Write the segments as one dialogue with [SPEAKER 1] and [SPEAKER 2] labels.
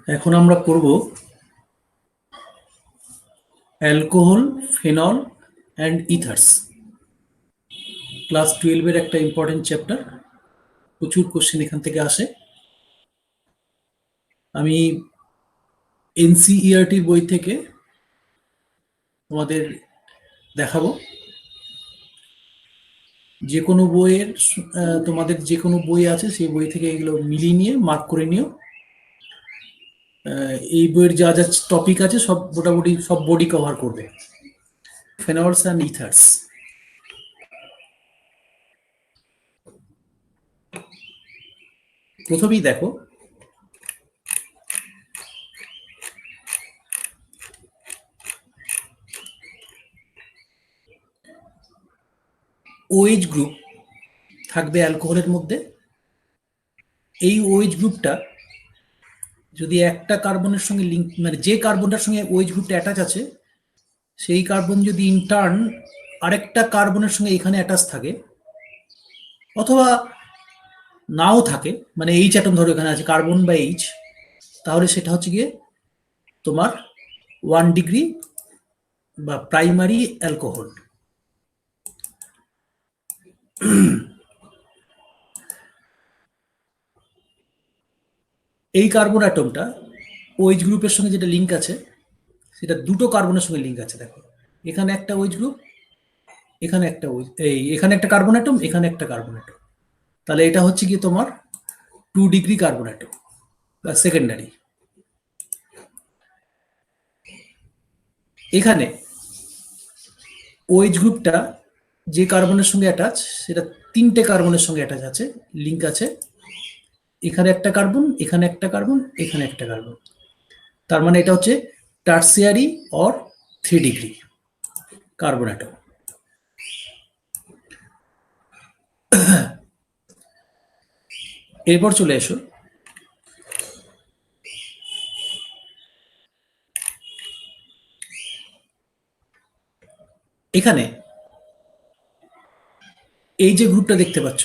[SPEAKER 1] এখন আমরা করব অ্যালকোহল, ফেনল অ্যান্ড ইথার্স। ক্লাস 12 এর একটা ইম্পর্টেন্ট চ্যাপ্টার। প্রচুর কোশ্চেন এখান থেকে আসে। আমি এনসিইআরটির বই থেকে তোমাদের দেখাবো। যে কোনো বইয়ের তোমাদের যে কোনো বই আছে সেই বই থেকে এগুলো মিলিয়ে নিয়ে মার্ক করে নিও। এই বইয়ের যা যা টপিক আছে সব মোটামুটি সব বডি কভার করবে। Phenols and ethers. প্রথমেই দেখো, ওএইচ গ্রুপ থাকবে অ্যালকোহলের মধ্যে। এই ওএইচ গ্রুপটা যদি একটা কার্বনের সঙ্গে লিঙ্ক, মানে যে কার্বনটার সঙ্গে ওএইচ গ্রুপটা অ্যাটাচ আছে সেই কার্বন যদি ইনটার্ন আরেকটা কার্বনের সঙ্গে এখানে অ্যাটাচ থাকে, অথবা নাও থাকে, মানে এইচ অ্যাটম ধরো এখানে আছে কার্বন বা এইচ, তাহলে সেটা হচ্ছে গিয়ে তোমার 1 ডিগ্রি বা প্রাইমারি অ্যালকোহল। এই কার্বন অ্যাটমটা ওএইচ গ্রুপের সঙ্গে যেটা লিঙ্ক আছে সেটা দুটো কার্বনের সঙ্গে লিঙ্ক আছে। দেখো, এখানে একটা ওএইচ গ্রুপ, এখানে একটা এখানে একটা কার্বন অ্যাটম, এখানে একটা কার্বন অ্যাটম। তাহলে এটা হচ্ছে কি তোমার 2 ডিগ্রি কার্বন অ্যাটম বা সেকেন্ডারি। এখানে ওএইচ গ্রুপটা যে কার্বনের সঙ্গে অ্যাটাচ সেটা 3টে কার্বনের সঙ্গে অ্যাটাচ আছে, লিঙ্ক আছে। এখানে একটা কার্বন, এখানে একটা কার্বন, এখানে একটা কার্বন। তার মানে এটা হচ্ছে tertiary or 3 degree carbon atom. এরপর চলে এসো এখানে। এই যে গ্রুপটা দেখতে পাচ্ছ,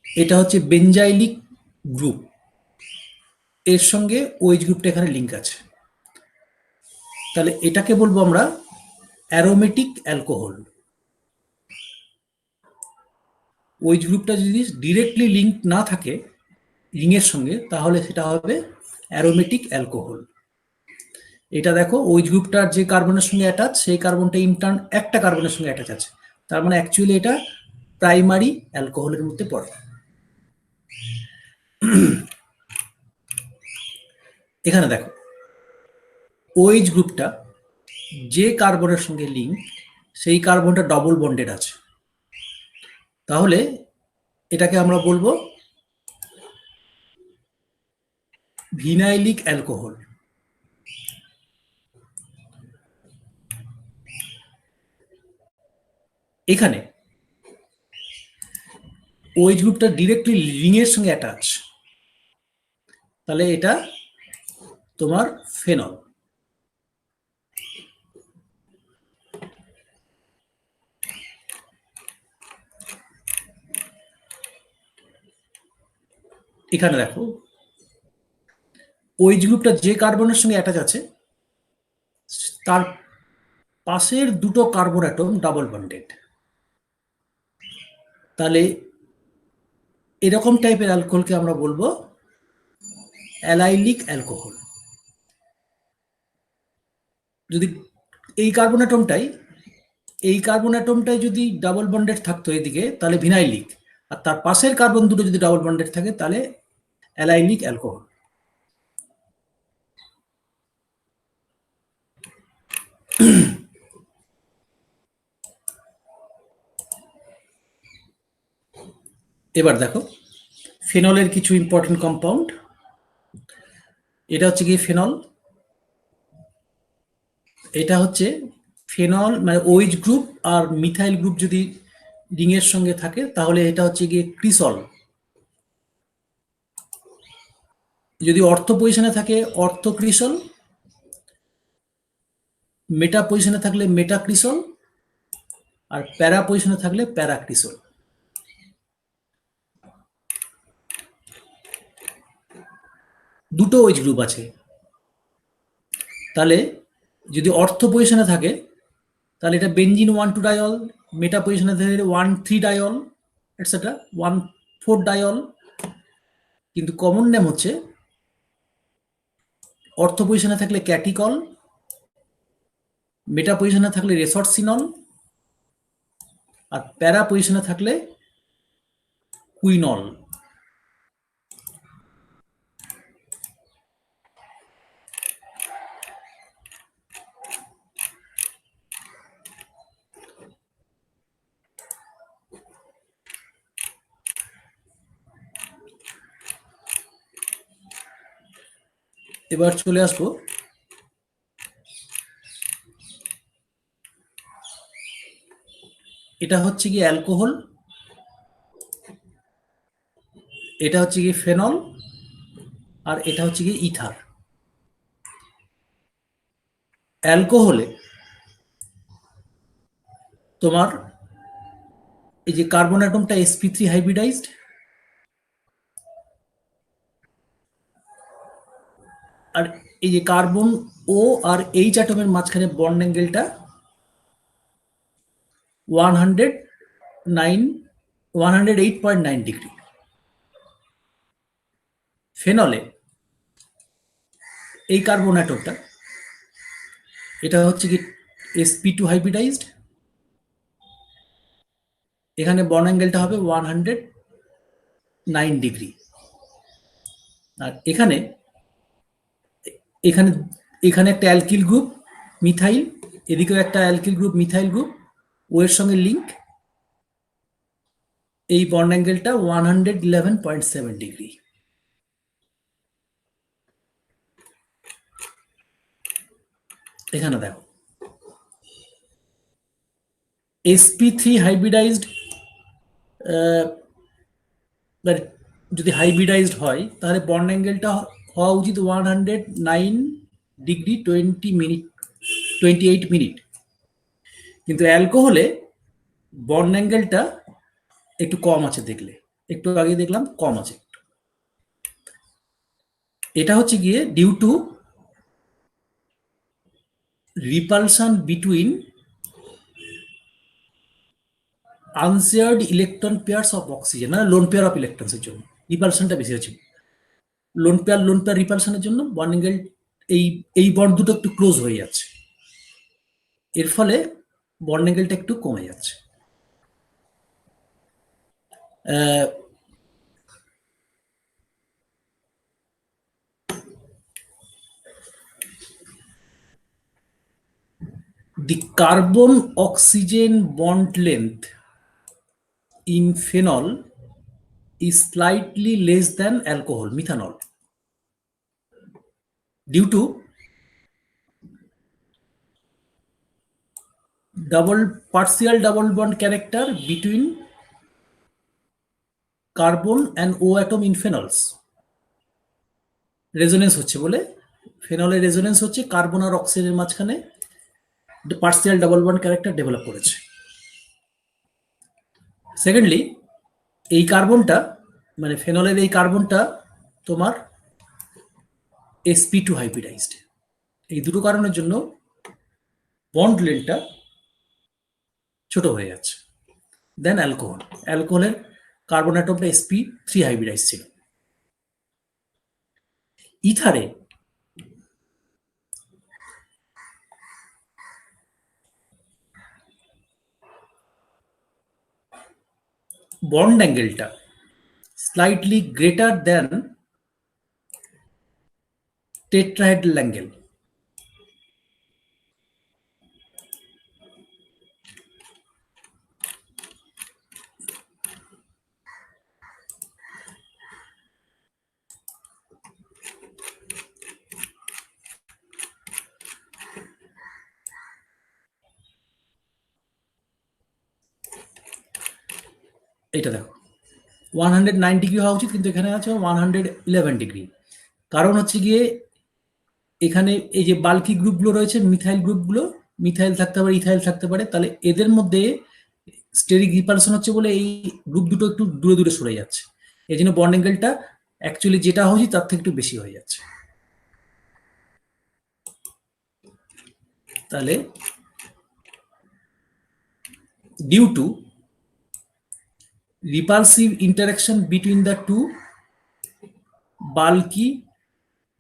[SPEAKER 1] এটা হচ্ছে বেঞ্জাইলিক গ্রুপ। এর সঙ্গে ওএইচ গ্রুপটা এখানে লিঙ্ক আছে। তাহলে এটাকে বলবো আমরা অ্যারোমেটিক অ্যালকোহল। ওএইচ গ্রুপটা যদি ডিরেক্টলি লিঙ্ক না থাকে রিংয়ের সঙ্গে, তাহলে সেটা হবে অ্যারোমেটিক অ্যালকোহল। এটা দেখো, ওএইচ গ্রুপটার যে কার্বনের সঙ্গে অ্যাটাচ সেই কার্বনটা ইন্টার্ন একটা কার্বনের সঙ্গে অ্যাটাচ আছে। তার মানে অ্যাকচুয়ালি এটা প্রাইমারি অ্যালকোহলের মধ্যে পড়ে। এখানে দেখো, ওএইচ গ্রুপটা যে কার্বনের সঙ্গে লিঙ্ক সেই কার্বনটা ডবল বন্ডেড আছে। তাহলে এটাকে আমরা বলবো ভিনাইলিক অ্যালকোহল। এখানে ওএইচ গ্রুপটা ডিরেক্টলি রিংয়ের সঙ্গে অ্যাটাচ, তাহলে এটা তোমার ফেনল। এখানে দেখো, ওএইচ গ্রুপটা যে কার্বনের সঙ্গে অ্যাটাচ আছে তার পাশের দুটো কার্বন অ্যাটম ডাবল বন্ডেড। তাহলে এরকম টাইপের অ্যালকোহলকে আমরা বলবো অ্যালাইলিক অ্যালকোহল। যদি এই কার্বন অ্যাটমটাই যদি ডাবল বন্ডেড থাকতো এদিকে, তাহলে ভিনাইলিক। আর তার পাশের কার্বন দুটো যদি ডাবল বন্ডেড থাকে তাহলে অ্যালাইলিক অ্যালকোহল। এবার দেখো ফেনলের কিছু ইম্পর্টেন্ট কম্পাউন্ড। এটা হচ্ছে কি ফেনল। এটা হচ্ছে ফেনল, মানে ওএইচ গ্রুপ আর মিথাইল গ্রুপ যদি রিংয়ের সঙ্গে থাকে তাহলে এটা হচ্ছে গিয়ে ক্রিসল। যদি অর্থ পজিশনে থাকে অর্থ ক্রিসল, মেটা পজিশনে থাকলে মেটা ক্রিসল, আর প্যারা পজিশনে থাকলে প্যারা ক্রিসল। দুটো ওইচ গ্রুপ আছে, তাহলে যদি অর্থ পজিশনে থাকে তাহলে এটা বেঞ্জিন 1,2 ডায়ল, মেটা পজিশনে থাকে 1,3 ডায়ল এটসেট্রা 1,4 ডায়ল। কিন্তু কমন নেম হচ্ছে অর্থ পজিশনে থাকলে ক্যাটিকল, মেটা পজিশনে থাকলে রেসর্সিনল, আর প্যারা পজিশনে থাকলে কুইনল। এবার চলে আসবো এটা হচ্ছে কি অ্যালকোহল, এটা হচ্ছে কি ফেনল, আর এটা হচ্ছে কি ইথার। অ্যালকোহলে তোমার এই যে কার্বন অ্যাটমটা sp3 হাইব্রিডাইজড, আর এই যে কার্বন ও আর এইচ অ্যাটমের মাঝখানে বন্ড অ্যাঙ্গেলটা 108.9 ডিগ্রি। ফেনলে এই কার্বন অ্যাটমটা এটা হচ্ছে কি sp2 হাইব্রিডাইজড, এখানে বন্ড অ্যাঙ্গেলটা হবে 109 ডিগ্রি। আর এখানে এখানে এখানে একটা অ্যালকিল গ্রুপ মিথাইল, এদিকেও একটা অ্যালকিল গ্রুপ মিথাইল গ্রুপ, ও এর সঙ্গে লিঙ্ক, এই বন্ড অ্যাঙ্গেলটা 111.7 ডিগ্রি। এখানে দেখো sp3 হাইব্রিডাইজড, যদি হাইব্রিডাইজড হয় তাহলে বন্ড অ্যাঙ্গেলটা হওয়া উচিত 109 ডিগ্রি 28 মিনিট। কিন্তু অ্যালকোহলে বন্ড অ্যাঙ্গেলটা একটু কম আছে, দেখলে একটু আগে দেখলাম কম আছে। এটা হচ্ছে গিয়ে due to repulsion between unshared electron pairs of oxygen, মানে লোন পেয়ার অফ ইলেকট্রনসের জন্য রিপালশনটা বেশি হচ্ছে। লোন পেয়ার রিপালশনের জন্য বন্ড অ্যাঙ্গেল এই বন্ড দুটো একটু ক্লোজ হয়ে যাচ্ছে, এর ফলে বন্ড অ্যাঙ্গেলটা একটু কমে যাচ্ছে। The carbon oxygen bond length in phenol is slightly less than alcohol, methanol, due to partial double bond character between carbon and O atom in phenols. Resonance হচ্ছে বলে, ফেনলের রেজোনেন্স হচ্ছে কার্বন আর অক্সিজেনের মাঝখানে partial double bond character develop করেছে। Secondly এই কার্বনটা মানে ফেনলের এই কার্বনটা তোমার sp2 হাইব্রিডাইজড, এই দুটো কারণের জন্য বন্ড লেন্থটা ছোট হয়ে যাচ্ছে দেন অ্যালকোহল। অ্যালকোহলের কার্বন অ্যাটমটা sp3 হাইব্রিডাইজ ছিল। ইথারে বন্ড অ্যাঙ্গেলটা slightly greater than tetrahedral angle. এটা দেখো 109 ডিগ্রি হওয়া উচিত, কিন্তু এখানে আছে 111 ডিগ্রি। কারণ হচ্ছে গিয়ে এখানে এই যে বাল্কি গ্রুপগুলো রয়েছে, মিথাইল গ্রুপগুলো, মিথাইল থাকতে পারে, ইথাইল থাকতে পারে, তাহলে এদের মধ্যে স্টেরিক রিপালশন হচ্ছে বলে এই গ্রুপ দুটো একটু দূরে দূরে সরে যাচ্ছে, এই জন্য বন্ড অ্যাঙ্গেলটা অ্যাকচুয়ালি যেটা হচ্ছে তার থেকে একটু বেশি হয়ে যাচ্ছে। তাহলে due to repulsive interaction between the two bulky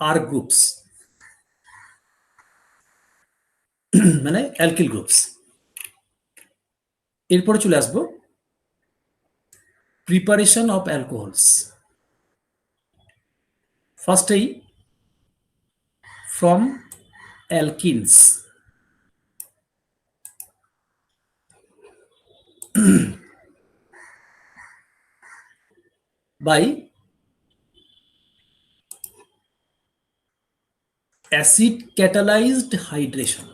[SPEAKER 1] R groups মানে অ্যালকিল গ্রুপস। এরপরে চলে আসবো প্রিপারেশন অফ অ্যালকোহলস। ফার্স্টেই from alkenes by acid catalysed hydration.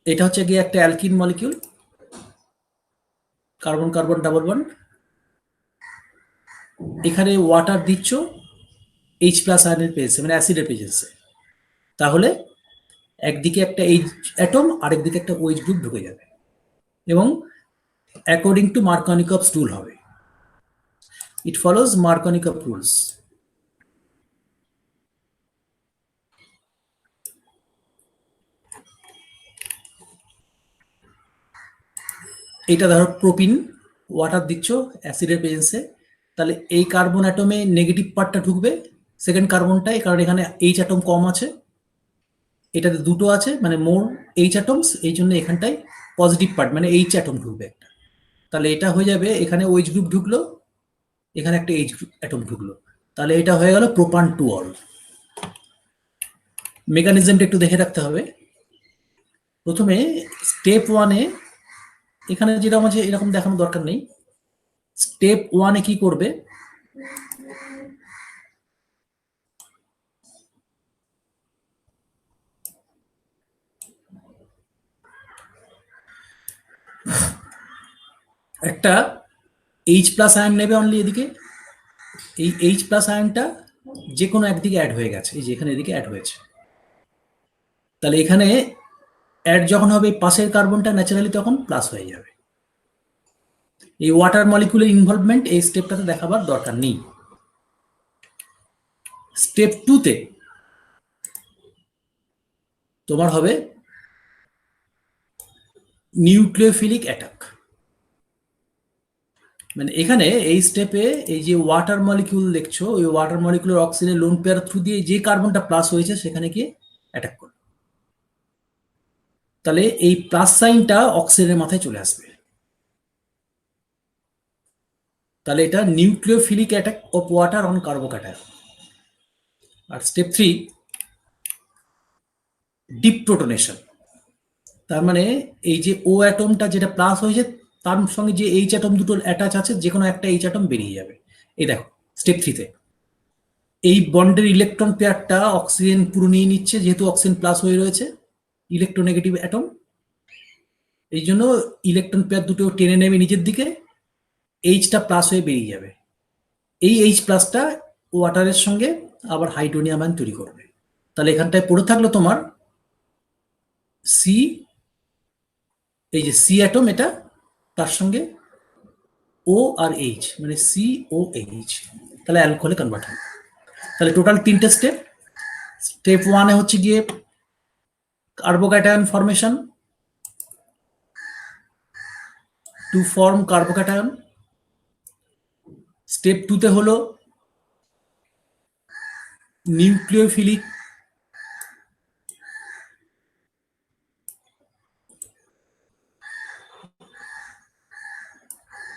[SPEAKER 1] এটা হচ্ছে গিয়ে একটা alkene molecule, carbon carbon double bond, এখানে ওয়াটার দিচ্ছ এইচ প্লাস আয়নের পেয়েছে মানে অ্যাসিডের পেয়েছে, তাহলে একদিকে একটা এইচ অ্যাটম আরেকদিকে একটা ওএইচ গ্রুপ ঢুকে যাবে এবং অ্যাকর্ডিং টু মার্কনিকভস রুল হবে। ইট ফলোজ মার্কনিকভ রুলস। এটা ধরো প্রোপিন, ওয়াটার দিচ্ছ অ্যাসিডের প্রেজেন্সে, তাহলে এই কার্বন অ্যাটমে নেগেটিভ পার্টটা ঢুকবে সেকেন্ড কার্বনটাই, কারণ এখানে এইচ অ্যাটম কম আছে, এটাতে দুটো আছে মানে মোর এইচ অ্যাটমস, এই জন্য এখানটায় পজিটিভ পার্ট মানে এইচ অ্যাটম ঢুকবে একটা। তাহলে এটা হয়ে যাবে, এখানে ওইচ গ্রুপ ঢুকলো, এখানে একটা এইচ অ্যাটম ঢুকলো, তাহলে এটা হয়ে গেল প্রোপান টু অল। মেকানিজমটা একটু দেখে রাখতে হবে। প্রথমে স্টেপ ওয়ানে এখানে যেরকম আছে এরকম দেখানোর দরকার নেই। স্টেপ ওয়ানে কি করবে, একটা এইচ প্লাস আয়ন নেবে অনলি এদিকে, এই এইচ প্লাস আয়নটা যে কোনো একদিকে অ্যাড হয়ে গেছে, এই যে এখানে এদিকে অ্যাড হয়েছে, তাহলে এখানে অ্যাড যখন হবে পাশের কার্বনটা ন্যাচারালি তখন প্লাস হয়ে যাবে। এই ওয়াটার মলিকুলের ইনভলভমেন্ট এই স্টেপটাতে দেখাবার দরকার নেই। স্টেপ টুতে তোমার হবে নিউক্লিওফিলিক অ্যাটাক। মানে এখানে এই স্টেপে এই যে ওয়াটার মলিকিউল দেখছো, ওই ওয়াটার মলিকিউলের অক্সিজেনের লোন পেয়ার থ্রু দিয়ে যে কার্বনটা প্লাস হয়েছে সেখানে গিয়ে অ্যাটাক করবে, তাহলে এই প্লাস সাইনটা অক্সিজেনের মাথায় চলে আসবে, তাহলে এটা nucleophilic attack of water on carbocation. আর স্টেপ থ্রি ডিপ প্রোটনেশন, তার মানে এই যে ও অ্যাটমটা যেটা প্লাস হয়েছে তার সঙ্গে যে এইচ অ্যাটম দুটো অ্যাটাচ আছে যে কোনো একটা এইচ অ্যাটম বেরিয়ে যাবে। এই দেখো স্টেপ থ্রিতে এই বন্ডের ইলেকট্রন পেয়ারটা অক্সিজেন পুরো নিয়ে নিচ্ছে, যেহেতু অক্সিজেন প্লাস হয়ে রয়েছে ইলেকট্রোনেগেটিভ অ্যাটম, এই জন্য ইলেকট্রন পেয়ার দুটো টেনে নেবে নিচের দিকে, এইচটা প্লাস হয়ে বেরিয়ে যাবে, এই এইচ প্লাসটা ওয়াটারের সঙ্গে আবার হাইড্রোনিয়াম আয়ন তৈরি করবে, তাহলে এখানটায় পড়ে থাকলো তোমার সি, এই যে সি অ্যাটম এটা, তার সঙ্গে ও আর এইচ মানে সি ও এইচ, তাহলে অ্যালকোহলে কনভার্ট হবে। তাহলে টোটাল তিনটে স্টেপ। স্টেপ ওয়ানে হচ্ছে গিয়ে carbocation formation to form carbocation. Step টুতে হলো nucleophilic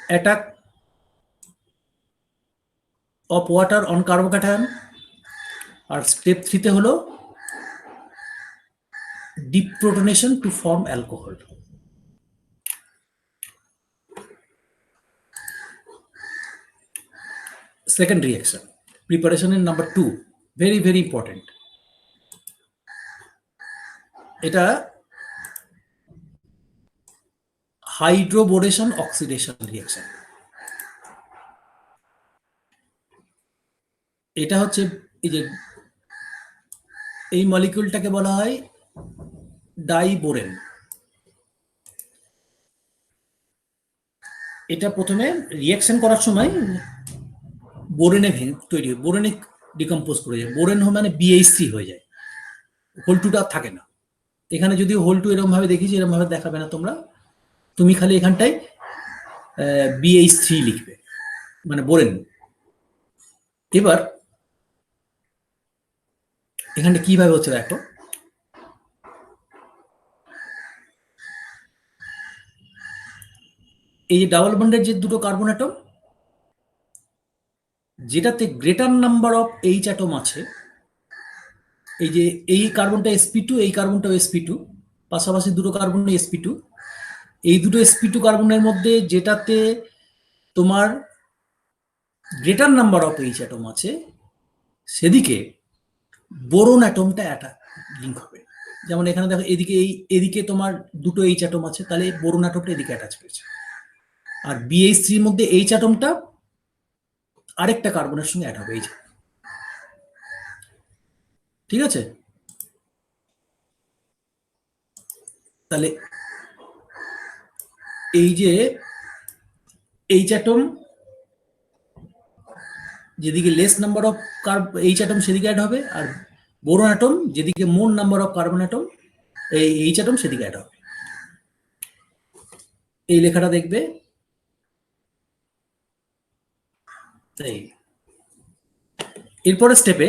[SPEAKER 1] attack of water on carbocation. আর স্টেপ থ্রিতে হলো deprotonation to form alcohol. Second reaction প্রিপারেশনের number two, very very important. এটা হাইড্রোবোরেশন অক্সিডেশন রিয়াকশন। এটা হচ্ছে এই যে এই মলিকিউলটাকে বলা হয় ডাইবোরেন। এটা প্রথমে রিয়াকশন করার সময় বোরেনে তৈরি হয়, বোরেনে ডিকম্পোজ করে যায়, বোরেন মানে BH3 হয়ে যায়, হোল টুটা থাকে না। এখানে যদি হোল টু এরকম ভাবে দেখিস, এরকম ভাবে দেখাবে না তোমরা, তুমি খালি এখানটায় BH3 লিখবে, মানে বোরেন। এবার এখানটা কিভাবে হচ্ছে দেখো, এই যে ডাবল বন্ডের যে দুটো কার্বন অ্যাটম, যেটাতে greater number of H atom আছে, এই যে এই কার্বনটা sp2, এই কার্বনটাও sp2, পাশাপাশি দুটো কার্বন sp2, এই দুটো sp2 কার্বনের মধ্যে যেটাতে তোমার greater number of H atom আছে, সেদিকে বোরন অ্যাটমটা লিঙ্ক হবে। যেমন এখানে দেখো, এদিকে এদিকে তোমার দুটো এইচ অ্যাটম আছে, তাহলে বোরন অ্যাটমটা এদিকে অ্যাটাচ করেছে। আর BH3 এর মধ্যে এইচ অ্যাটমটা আরেকটা কার্বনের সঙ্গে অ্যাড হবে, এই যে, ঠিক আছে? তাহলে এই যে এইচ অ্যাটম যেদিকে less number of H atom সেদিকে অ্যাড হবে, আর বোরন অ্যাটম যেদিকে মোর নাম্বার অফ কার্বন অ্যাটম এই এইচ অ্যাটম সেদিকে অ্যাড হবে। এই লেখাটা দেখবে, তাই এরপরের স্টেপে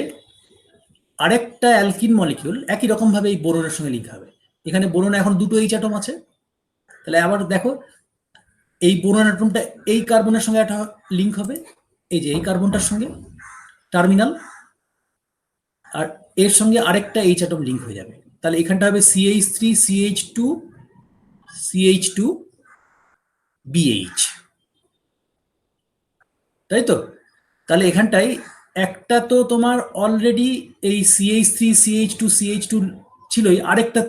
[SPEAKER 1] আরেকটা অ্যালকিন মলিকিউল একই রকম ভাবে এই বোরনের সঙ্গে লিঙ্ক হবে। এখানে বোরনে এখন দুটো এইচ অ্যাটম আছে, তাহলে আবার দেখো, এই বোরন অ্যাটমটা এই কার্বনের সঙ্গে একটা লিঙ্ক হবে, এই যে এই কার্বনটার সঙ্গে টার্মিনাল, আর এর সঙ্গে আরেকটা এইচ অ্যাটম লিঙ্ক হয়ে যাবে। তাহলে এখানটা হবে CH3 CH2 CH2 BH, তাই তো? তাহলে এখানটায় একটা তো তোমার অলরেডি এই CH3 CH2 CH2 ছিলই, আরেকটা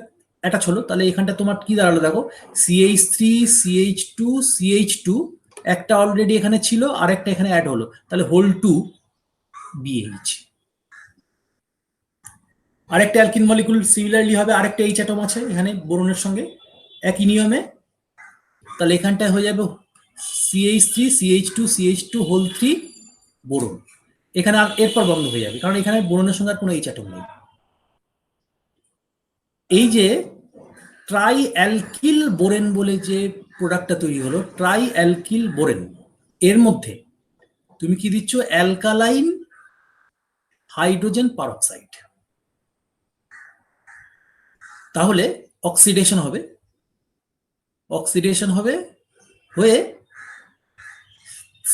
[SPEAKER 1] অ্যাটাচ হলো, তাহলে এখানটা তোমার কি দাঁড়ালো দেখো, CH3 CH2 CH2, একটা অলরেডি এখানে ছিল, আরেকটা এখানে অ্যাড হলো, তাহলে হোল টু BH। আরেকটা অ্যালকিন মলিকুল সিমিলারলি হবে, আরেকটা এইচ অ্যাটম আছে এখানে বোরনের সঙ্গে একই নিয়মে, তাহলে এখানটায় হয়ে যাবে CH3 CH2 CH2 whole 3 boron. এখানে আর এরপর বন্ধ হয়ে যাবে, কারণ এখানে বোরনের সঙ্গে আর কোনো এইচ অ্যাটম নেই। এই যে ট্রাই অ্যালকিল বোরেন বলে যে প্রোডাক্টটা তৈরি হলো, ট্রাই অ্যালকিল বোরেন, এর মধ্যে তুমি কি দিচ্ছ, অ্যালকালাইন হাইড্রোজেন পারঅক্সাইড। তাহলে অক্সিডেশন হবে, অক্সিডেশন হবে হয়ে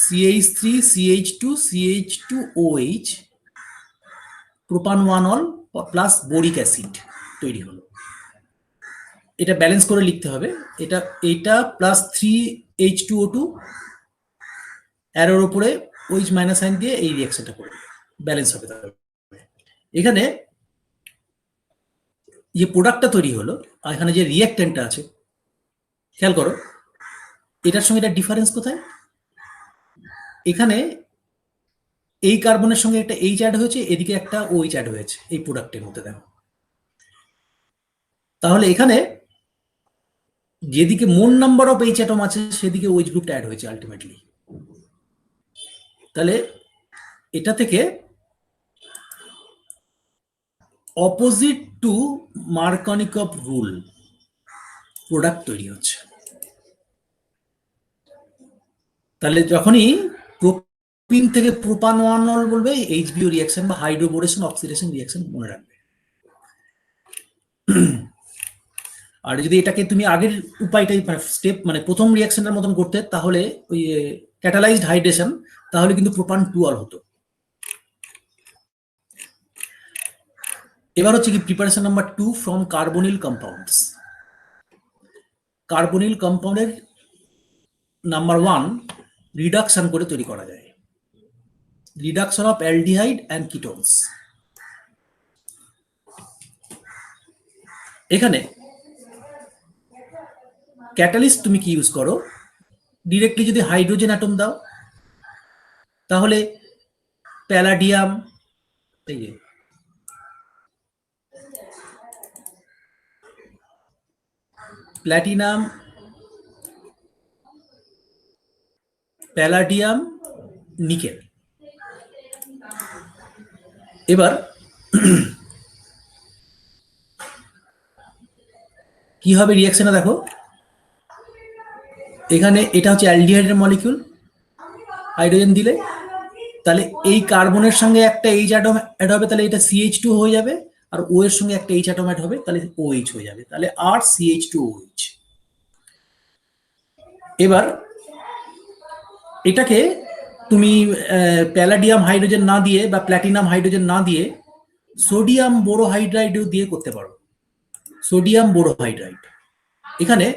[SPEAKER 1] CH3 CH2 CH2OH প্রোপান 1 all plus boric acid তৈরি হলো। এটা ব্যালেন্স করে লিখতে হবে, এটা এইটা প্লাস 3H2O2 অ্যারোর উপরে OH মাইনাস সাইন দিয়ে এই রিঅ্যাকশনটা করবে, ব্যালেন্স হবে। তাহলে এখানে যে প্রোডাক্টটা তৈরি হলো আর এখানে যে রিঅ্যাক্টেন্টটা আছে, খেয়াল করো এটার সঙ্গে এটা ডিফারেন্স কোথায়? এখানে এই কার্বনের সঙ্গে একটা এইচ অ্যাড হয়েছে, এদিকে একটা OH অ্যাড হয়েছে এই প্রোডাক্টের মধ্যে, দেখো। তাহলে এখানে যেদিকে মোর নাম্বার অফ এইচ অ্যাটম আছে সেদিকে OH গ্রুপটা অ্যাড হয়েছে আলটিমেটলি। তাহলে এটা থেকে opposite to Markovnikov rule product তৈরি হচ্ছে। তাহলে যখনই প্রোপিন থেকে প্রোপান 1 অল বলবে, HBO রিঅ্যাকশন বা হাইড্রোবোরেশন অক্সিডেশন রিঅ্যাকশন মনে রাখবে। আর যদি এটাকে তুমি আগের উপায়টাই স্টেপ মানে প্রথম রিঅ্যাকশনের মতন করতে, তাহলে ওই ক্যাটালাইজড হাইড্রেশন, তাহলে কিন্তু প্রোপান 2 অল হতো। এবার হচ্ছে কি preparation number 2 from carbonyl compounds. Carbonyl কম্পাউন্ডের নাম্বার 1 রিডাকশন করে তৈরি করা যায়, reduction of aldehyde and ketones. এখানে ক্যাটালিস্ট তুমি কি ইউজ করো, ডিরেক্টলি যদি হাইড্রোজেন অ্যাটম দাও তাহলে প্যালাডিয়াম, এই যে প্ল্যাটিনাম, প্যালাডিয়াম, নিকেল, এবার কি হবে রিয়াকশনে দেখো, এখানে এটা হচ্ছে অ্যালডিহাইডের মলিকিউল, হাইড্রোজেন দিলে তাহলে এই কার্বনের সঙ্গে একটা এইচ অ্যাটম অ্যাড হবে, তাহলে এটা CH2 হয়ে যাবে, আর ও এর সঙ্গে একটা এইচ অ্যাটম অ্যাড হবে, তাহলে OH হয়ে যাবে, তাহলে আর CH2OH। এবার এটাকে তুমি প্যালাডিয়াম হাইড্রোজেন না দিয়ে বা প্ল্যাটিনাম হাইড্রোজেন না দিয়ে সোডিয়াম বোরোহাইড্রাইডও দিয়ে করতে পারো। সোডিয়াম বোরোহাইড্রাইড, এখানে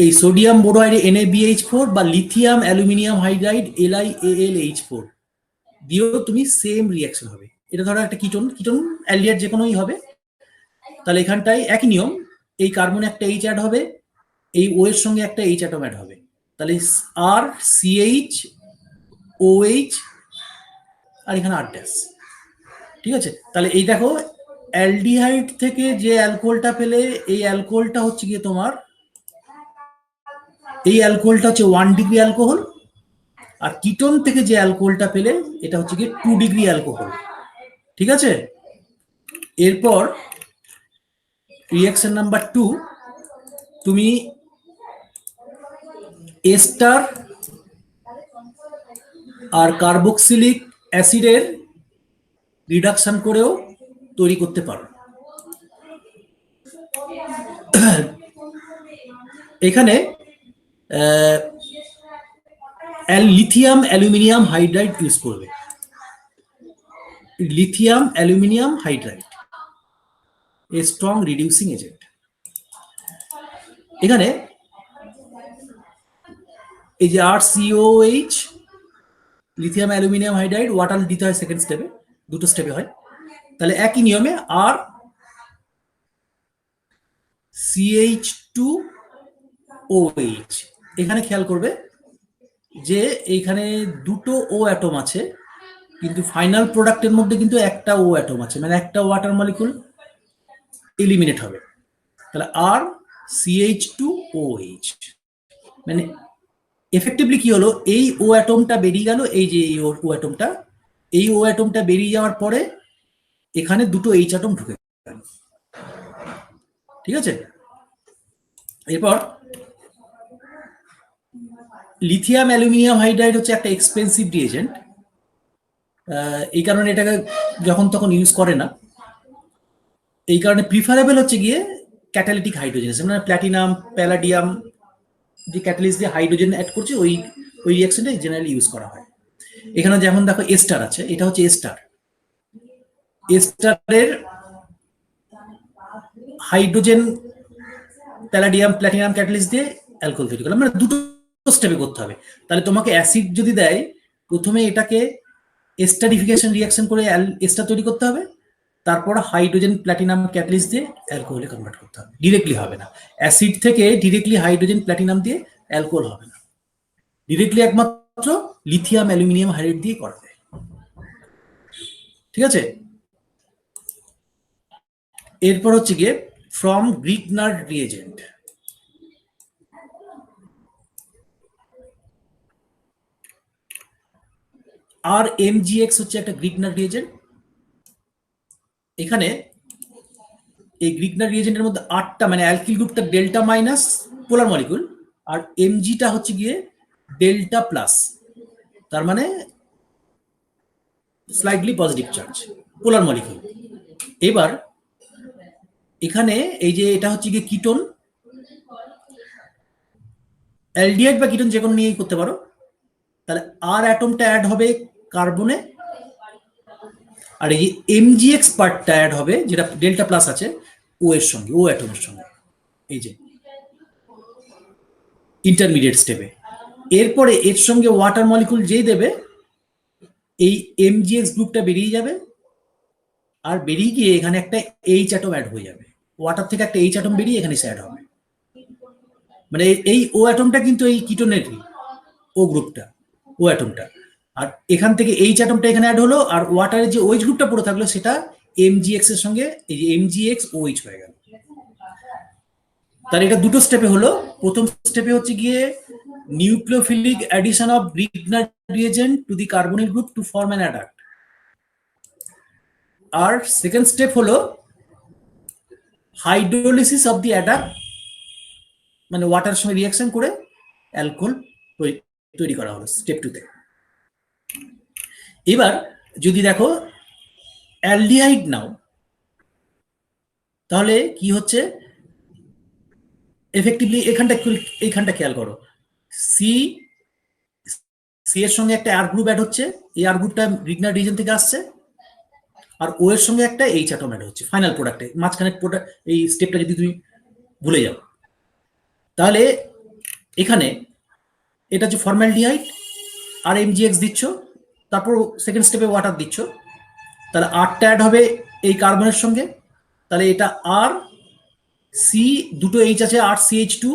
[SPEAKER 1] এই সোডিয়াম বোরোহাইড NaBH4 বা লিথিয়াম অ্যালুমিনিয়াম হাইড্রাইড LiAlH4 দিয়েও তুমি সেম রিয়াকশন হবে। এটা ধরো একটা কিটোন, কিটোন অ্যালডিহাইড যে কোনোই হবে, তাহলে এখানটায় একই নিয়ম, এই কার্বনে একটা এইচ অ্যাড হবে, এই ও এর সঙ্গে একটা এইচ অ্যাটম অ্যাড হবে, তাহলে আর CH OH আর এখানে আর ড্যাশ। ঠিক আছে, তাহলে এই দেখো অ্যালডিহাইড থেকে যে অ্যালকোহলটা পেলে, এই অ্যালকোহলটা হচ্ছে গিয়ে তোমার, এই অ্যালকোহলটা হচ্ছে 1 ডিগ্রি অ্যালকোহল, আর কিটোন থেকে যে অ্যালকোহলটা পেলে এটা হচ্ছে গিয়ে 2 ডিগ্রি অ্যালকোহল। ঠিক আছে, এরপর রিয়াকশন নাম্বার 2, তুমি এস্টার আর কার্বক্সিলিক অ্যাসিডের রিডাকশন করেও তৈরি করতে পারো। এখানে লিথিয়াম অ্যালুমিনিয়াম হাইড্রাইড ইউজ করবে, lithium aluminium hydride a strong reducing agent. এখানে এই যে RCOH lithium aluminium hydride water দিতে হয় সেকেন্ড স্টেপে, দুটো স্টেপে হয়, তাহলে একই নিয়মে আর CH2OH। এখানে খেয়াল করবে যে এইখানে দুটো ও অ্যাটম আছে, কিন্তু ফাইনাল প্রোডাক্টের মধ্যে কিন্তু একটা ও অ্যাটম আছে, মানে একটা ওয়াটার মলিকুল এলিমিনেট হবে, তাহলে আর CH2OH। মানে এফেক্টিভলি কি হলো, এই ও অ্যাটমটা বেরিয়ে গেল, এই যে এই ও অ্যাটমটা, এই ও অ্যাটমটা বেরিয়ে যাওয়ার পরে এখানে দুটো এইচ অ্যাটম ঢুকে গেল। ঠিক আছে, এরপর লিথিয়াম অ্যালুমিনিয়াম হাইড্রাইড হচ্ছে একটা এক্সপেন্সিভ রিএজেন্ট, এই কারণে এটাকে যখন তখন ইউজ করে না, এই কারণে প্রিফারেবল হচ্ছে গিয়ে ক্যাটালিটিক হাইড্রোজেন, মানে প্ল্যাটিনাম প্যালাডিয়াম যে ক্যাটালিস্ট দিয়ে হাইড্রোজেন অ্যাড করছে, ওই রিয়াকশনটাই জেনারেলি ইউজ করা হয়। এখানে যেমন দেখো এস্টার আছে, এটা হচ্ছে এস্টার, এস্টারের হাইড্রোজেন প্যালাডিয়াম প্ল্যাটিনাম ক্যাটালিস্ট দিয়ে অ্যালকোহল তৈরি করলাম, মানে দুটো স্টেপে করতে হবে। তাহলে তোমাকে অ্যাসিড যদি দেয়, প্রথমে এটাকে এস্টারিফিকেশন রিয়াকশন করে এস্টার তৈরি করতে হবে, তারপর হাইড্রোজেন প্ল্যাটিনাম ক্যাটালিস্ট দিয়ে অ্যালকোহলে কনভার্ট করতে হবে, ডিরেক্টলি হবে না। অ্যাসিড থেকে ডিরেক্টলি হাইড্রোজেন প্ল্যাটিনাম দিয়ে অ্যালকোহল হবে না, ডিরেক্টলি একমাত্র লিথিয়াম অ্যালুমিনিয়াম হাইড্রাইড দিয়ে করা যায়। ঠিক আছে, এরপর হচ্ছে গিয়ে from Grignard reagent. R MgX হচ্ছে একটা গ্রিগনার্ড রিএজেন্ট। এখানে এই গ্রিগনার্ড রিএজেন্টের মধ্যে 8টা, মানে অ্যালকিল গ্রুপটা ডেল্টা মাইনাস পোলার মলিকুল, আর Mgটা হচ্ছে গিয়ে ডেল্টা প্লাস, তার মানে স্লাইডলি পজিটিভ চার্জ পোলার মলিকুল। এবার এখানে এই যে এটা হচ্ছে গিয়ে কিটোন, অ্যালডিহাইড বা কিটোন যে কোনো নিয়েই করতে পারো, তাহলে আর অ্যাটমটা অ্যাড হবে কার্বনে, আর এই যে MgX পার্টটা অ্যাড হবে যেটা ডেল্টা প্লাস আছে ও এর সঙ্গে, ও অ্যাটমের সঙ্গে, এই যে ইন্টারমিডিয়েট স্টেপে। এরপরে এর সঙ্গে ওয়াটার মলিকুল যেই দেবে, এই MgX গ্রুপটা বেরিয়ে যাবে, আর বেরিয়ে গিয়ে এখানে একটা এইচ অ্যাটম অ্যাড হয়ে যাবে, ওয়াটার থেকে একটা এইচ অ্যাটম বেরিয়ে এখানে অ্যাড হবে, মানে এই ও অ্যাটমটা কিন্তু এই কিটোনেরই, ও গ্রুপটা, ও অ্যাটমটা, আর এখান থেকে এইচ অ্যাটমটা এখানে অ্যাড হলো, আর ওয়াটারের যে OH গ্রুপটা পড়ে থাকলো সেটা MgX এর সঙ্গে এই যে MgX OH হয়ে গেল। তাহলে এটা দুটো স্টেপে হলো। প্রথম স্টেপে হচ্ছে গিয়ে nucleophilic addition of Grignard reagent to the carbonyl group to form an adduct. আর সেকেন্ড স্টেপ হলো হাইড্রোলিসিস অফ দি অ্যাডাক্ট, মানে ওয়াটার সঙ্গে রিয়াকশন করে অ্যালকোহল তৈরি করা হলো স্টেপ 2 তে। এবার যদি দেখো অ্যালডিহাইড নাও, তাহলে কি হচ্ছে এফেক্টিভলি, এইখানটা খেয়াল করো, সি এর সঙ্গে একটা আর গ্রুপ অ্যাড হচ্ছে, এই আর গ্রুপটা রিগনার রিজন থেকে আসছে, আর ও এর সঙ্গে একটা এইচ অ্যাটম অ্যাড হচ্ছে ফাইনাল প্রোডাক্টে। মাঝখানে এই স্টেপটা যদি তুমি ভুলে যাও, তাহলে এখানে এটা হচ্ছে ফর্মালডিহাইড আর এমজিএক্স দিচ্ছ, তারপর সেকেন্ড স্টেপে ওয়াটার দিচ্ছ, তাহলে আরটা অ্যাড হবে এই কার্বনের সঙ্গে, তাহলে এটা আর সি, দুটো এইচ আছে, আর সিএইচ টু,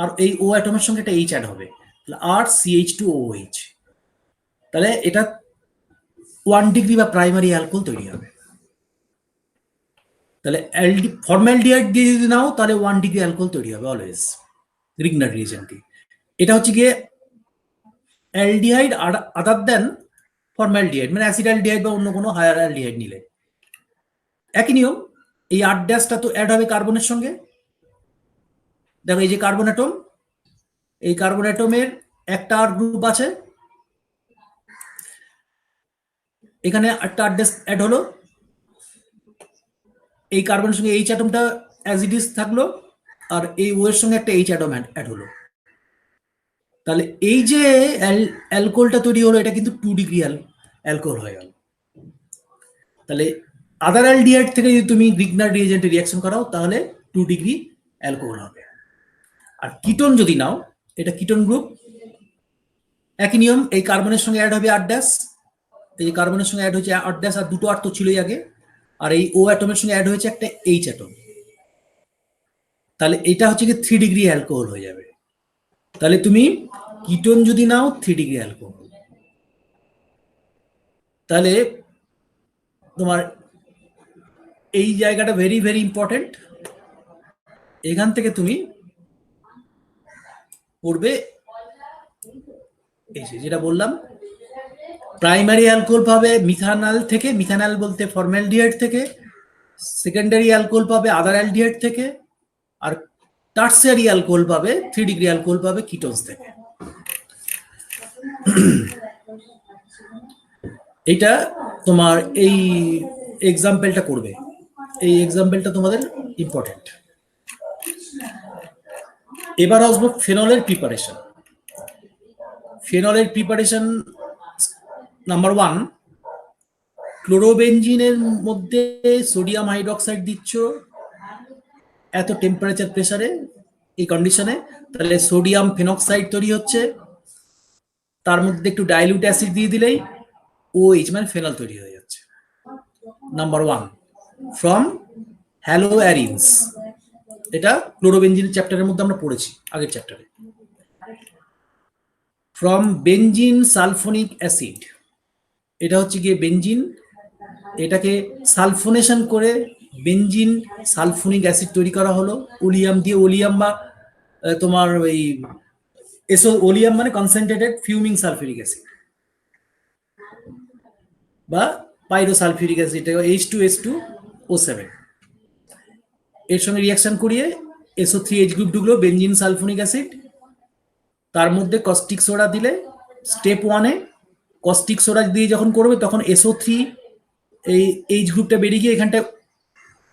[SPEAKER 1] আর এই ও অ্যাটমের সঙ্গে একটা এইচ অ্যাড হবে, তাহলে আর সিএইচ টু ও এইচ, তাহলে এটা 1 ডিগ্রি বা প্রাইমারি অ্যালকোহল তৈরি হবে। তাহলে ফর্মালডিহাইড দিয়ে যদি নাও তাহলে 1 ডিগ্রি অ্যালকোহল তৈরি হবে অলওয়েজ রিগনার রিয়েজেন্টে। এটা হচ্ছে গিয়ে অ্যালডিহাইড আদার দেন ফর্মালডিহাইড, মানে অ্যাসিডালডিহাইড বা অন্য কোনো হায়ার অ্যালডিহাইড নিলে একই নিয়ম। এই আর ড্যাশটা তো অ্যাড হবে কার্বনের সঙ্গে, দেখো এই যে কার্বন অ্যাটম, এই কার্বন অ্যাটমের একটা আর গ্রুপ আছে, এখানে একটা আর ড্যাশ অ্যাড হলো, এই কার্বনের সঙ্গে এইচ অ্যাটমটা অ্যাজ ইট ইজ থাকলো, আর এই ও এর সঙ্গে একটা এইচ অ্যাটম অ্যাড হলো, তাহলে এই যে অ্যালকোহলটা তৈরি হলো এটা কিন্তু 2 ডিগ্রি অ্যালকোহল হয়ে গেল। তাহলে আদার অ্যালডিহাইড থেকে যদি তুমি রিগনার রিয়েজেন্টে রিয়াকশন করাও তাহলে 2 ডিগ্রি অ্যালকোহল হবে। আর কিটোন যদি নাও, এটা কিটোন গ্রুপ, একই নিয়ম, এই কার্বনের সঙ্গে অ্যাড হবে আর ড্যাশ, এই কার্বনের সঙ্গে অ্যাড হয়েছে আর ড্যাশ, আর দুটো আর তো ছিলই আগে, আর এই ও অ্যাটমের সঙ্গে অ্যাড হয়েছে একটা এইচ অ্যাটম, তাহলে এটা হচ্ছে কি 3 ডিগ্রি অ্যালকোহল হয়ে যাবে। তাহলে তুমি কিটোন যদি নাও 3 ডিগ্রি অ্যালকোহল, তাহলে তোমার এই জায়গাটা ভেরি ভেরি ইম্পর্টেন্ট। এখান থেকে তুমি পড়বে এই যেটা বললাম, প্রাইমারি অ্যালকোহল পাবে মিথানল থেকে, মিথানল বলতে ফর্মালডিহাইড থেকে, সেকেন্ডারি অ্যালকোহল পাবে আদার অ্যালডিহাইড থেকে, আর টার্সিয়ারি অ্যালকোহল পাবে 3 ডিগ্রি অ্যালকোহল পাবে কিটোনস থেকে। এটা তোমার এই এক্সাম্পলটা করবে, এই এক্সাম্পলটা তোমাদের ইম্পর্টেন্ট। এবার আসবো ফেনলের প্রিপারেশন। ফেনলের প্রিপারেশন নাম্বার 1, ক্লোরোবেনজিনের মধ্যে সোডিয়াম হাইড্রোক্সাইড দিচ্ছ এত টেম্পারেচার প্রেসারে, এই কন্ডিশনে, তাহলে সোডিয়াম ফেনক্সাইড তৈরি হচ্ছে, তার মধ্যে একটু ডাইলিউট অ্যাসিড দিয়ে দিলেই OH মানে ফেনল তৈরি হয়ে যাচ্ছে। নাম্বার 1 ফ্রম হ্যালো অ্যারিনস, এটা ক্লোরোবেনজিনের চ্যাপ্টারের মধ্যে আমরা পড়েছি আগের চ্যাপ্টারে। ফ্রম বেনজিন সালফোনিক অ্যাসিড, এটা হচ্ছে গিয়ে বেনজিন, এটাকে সালফোনেশন করে বেনজিন সালফোনিক অ্যাসিড তৈরি করা হলো ওলিয়াম দিয়ে, ওলিয়াম বা তোমার ওই ওলিয়াম মানে কনসেন্ট্রেটেড ফিউমিং সালফিউরিক অ্যাসিড বা পাইরোসালফিউরিক অ্যাসিড, H2SO7, এর সঙ্গে রিয়াকশন করিয়ে SO3H গ্রুপ ঢুকলো বেনজিন সালফোনিক অ্যাসিড, তার মধ্যে কস্টিক সোডা দিলে স্টেপ 1-এ কস্টিক সোডা দিয়ে যখন করবে তখন SO3 এই এইচ গ্রুপটা বেরিয়ে গিয়ে এখানটা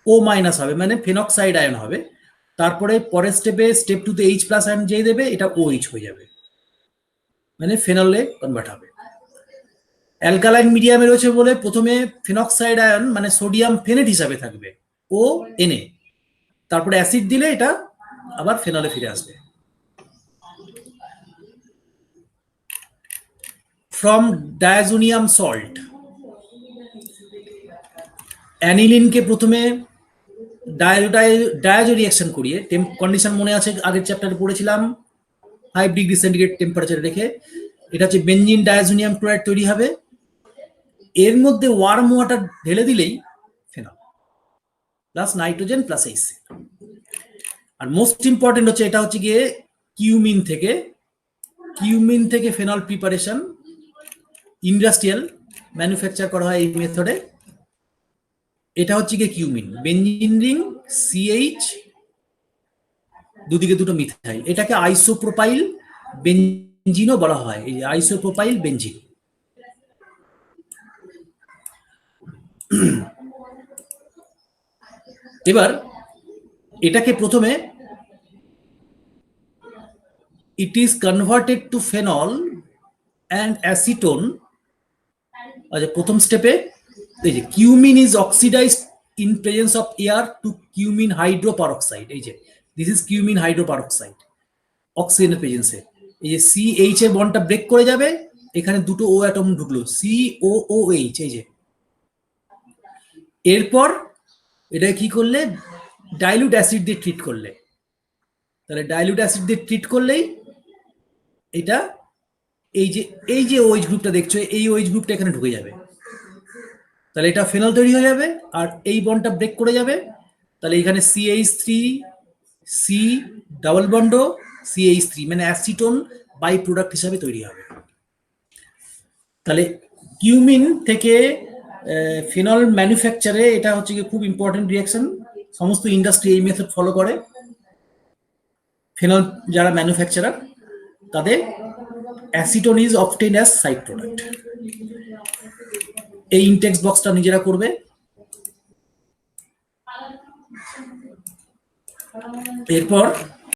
[SPEAKER 1] O মাইনাস হবে, মানে ফেনক্সাইড আয়ন হবে, তারপরে পরের স্টেপে স্টেপ 2-তে H প্লাস আয়ন যেই দেবে এটা OH হয়ে যাবে, মানে ফেনলে কনভার্ট হবে। অ্যালকালাইন মিডিয়ামে রয়েছে বলে প্রথমে ফেনক্সাইড আয়ন মানে সোডিয়াম ফেনেট হিসাবে থাকবে ONA, তারপরে অ্যাসিড দিলে এটা আবার ফেনলে ফিরে আসবে। ফ্রম ডায়াজোনিয়াম সল্ট, অ্যানিলিনকে প্রথমে ডায়াজো রিয়াকশন করিয়ে কন্ডিশন মনে আছে আগের চ্যাপ্টারে পড়েছিলাম, 5 ডিগ্রি সেন্টিগ্রেড টেম্পারেচারে রেখে, এটা হচ্ছে বেনজিন ডায়াজোনিয়াম ক্লোরাইড তৈরি হবে, এর মধ্যে ওয়ার্ম ওয়াটার ঢেলে দিলেই phenol plus nitrogen plus HCl। আর মোস্ট ইম্পর্টেন্ট হচ্ছে এটা হচ্ছে গিয়ে কিউমিন থেকে কিউমিন থেকে ফেনল প্রিপারেশন ইন্ডাস্ট্রিয়াল ম্যানুফ্যাকচার করা হয় এই মেথডে। এটা হচ্ছে গিয়ে কিউমিন, বেঞ্জিন রিং সিএইচ, দুদিকে দুটো মিথাইল, এটাকে আইসোপ্রোপাইল বেঞ্জিনও বলা হয়, এই আইসোপ্রোপাইল বেঞ্জিন। এবার এটাকে প্রথমে it is converted to phenol and acetone। আচ্ছা, প্রথম স্টেপে এই যে cumene is oxidised in presence of air to cumene hydroperoxide, এই যে দিস ইজ কিউমিন হাইড্রোপারক্সাইড অক্সিজেনের প্রেজেন্সে। এই যে সিএইচ এর বন্ডটা ব্রেক করে যাবে, এখানে দুটো ও অ্যাটম ঢুকলো COOH, এই যে। এরপর এটা কি করলে, ডাইলুট অ্যাসিড দিয়ে ট্রিট করলে, তাহলে ডাইলুট অ্যাসিড দিয়ে ট্রিট করলেই এটা এই যে ওএইচ গ্রুপটা দেখছো, এই ওএইচ গ্রুপটা এখানে ঢুকে যাবে, তাহলে এটা ফেনল তৈরি হয়ে যাবে, আর এই বন্ডটা ব্রেক করে যাবে, তাহলে এখানে CH3C ডাবল বন্ড CH3 মানে অ্যাসিটোন বাই প্রোডাক্ট হিসাবে তৈরি হবে। তাহলে কিউমিন থেকে ফেনল ম্যানুফ্যাকচারে এটা হচ্ছে কি খুব ইম্পর্টেন্ট রিয়াকশন, সমস্ত ইন্ডাস্ট্রি এই মেথড ফলো করে। ফেনল যারা ম্যানুফ্যাকচারার তাদের acetone is obtained as side product. এই ইনটেক্সট বক্সটা নিজেরা করবে। এরপর